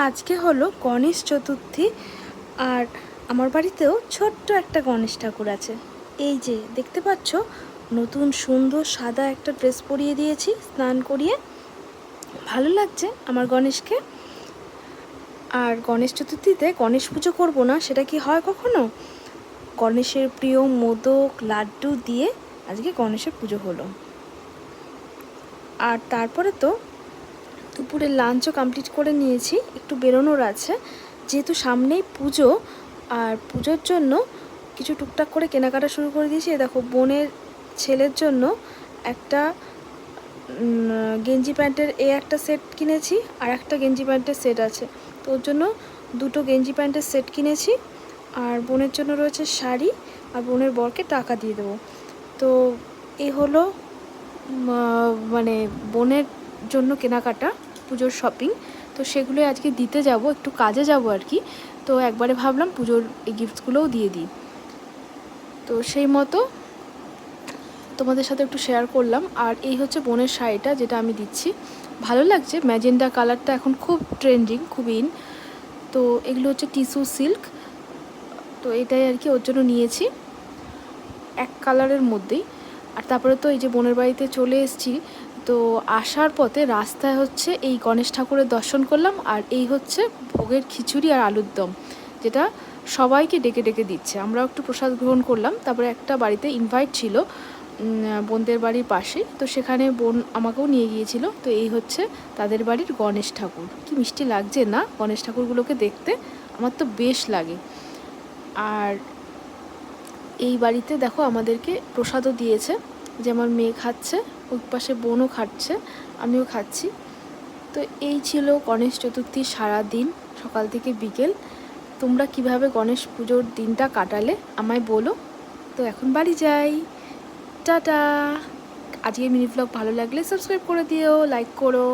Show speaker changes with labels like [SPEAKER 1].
[SPEAKER 1] আজকে হলো গণেশ চতুর্থী। আর আমার বাড়িতেও ছোট্ট একটা গণেশ ঠাকুর আছে। এই যে দেখতে পাচ্ছ, নতুন সুন্দর সাদা একটা ড্রেস পরিয়ে দিয়েছি স্নান করিয়ে। ভালো লাগছে আমার গণেশকে। আর গণেশ চতুর্থীতে গণেশ পুজো করবো না সেটা কি হয় কখনো? গণেশের প্রিয় মোদক লাড্ডু দিয়ে আজকে গণেশের পুজো হলো। আর তারপরে তো দুপুরে লাঞ্চও কমপ্লিট করে নিয়েছি, একটু বেরোনোর আছে যেহেতু সামনেই পুজো। আর পুজোর জন্য কিছু টুকটাক করে কেনাকাটা শুরু করে দিয়েছি। দেখো, বোনের ছেলের জন্য একটা গেঞ্জি প্যান্টের একটা সেট কিনেছি, আর একটা গেঞ্জি প্যান্টের সেট আছে, তো ওর জন্য দুটো গেঞ্জি প্যান্টের সেট কিনেছি। আর বোনের জন্য রয়েছে শাড়ি, আর বোনের বরকে টাকা দিয়ে দেবো। তো এই হলো মানে বোনের জন্য কেনাকাটা, পুজোর শপিং। তো সেগুলো আজকে দিতে যাব, একটু কাজে যাব আর কি। তো একবারে ভাবলাম পুজোর এই গিফটসগুলোও দিয়ে দিই। তো সেই মতো তোমাদের সাথে একটু শেয়ার করলাম। আর এই হচ্ছে বোনের শাড়িটা, যেটা আমি দিচ্ছি। ভালো লাগছে, ম্যাজেন্ডা কালারটা এখন খুব ট্রেন্ডিং, খুব ইন। তো এগুলো হচ্ছে টিস্যু সিল্ক। তো এটাই আর কি ওর জন্য নিয়েছি, এক কালারের মধ্যেই। আর তারপরে তো এই যে বোনের বাড়িতে চলে এসেছি। তো আসার পথে রাস্তায় হচ্ছে এই গণেশ ঠাকুরের দর্শন করলাম। আর এই হচ্ছে ভোগের খিচুড়ি আর আলুর দম, যেটা সবাইকে ডেকে ডেকে দিচ্ছে। আমরাও একটু প্রসাদ গ্রহণ করলাম। তারপরে একটা বাড়িতে ইনভাইট ছিল বোনদের বাড়ির পাশে, তো সেখানে বোন আমাকেও নিয়ে গিয়েছিল। তো এই হচ্ছে তাদের বাড়ির গণেশ ঠাকুর। কি মিষ্টি লাগছে না গণেশ ঠাকুরগুলোকে দেখতে, আমার তো বেশ লাগে। আর এই বাড়িতে দেখো আমাদেরকে প্রসাদও দিয়েছে, যে আমার মেয়ে খাচ্ছে, ওই পাশে বোনও খাচ্ছে, আমিও খাচ্ছি। তো এই ছিল গণেশ চতুর্থীর সারা দিন, সকাল থেকে বিকেল। তোমরা কিভাবে গণেশ পুজোর দিনটা কাটালে আমায় বলো। তো এখন বাড়ি যাই, টাটা। আজকের মিনি ব্লগ ভালো লাগলে সাবস্ক্রাইব করে দিও, লাইক করো।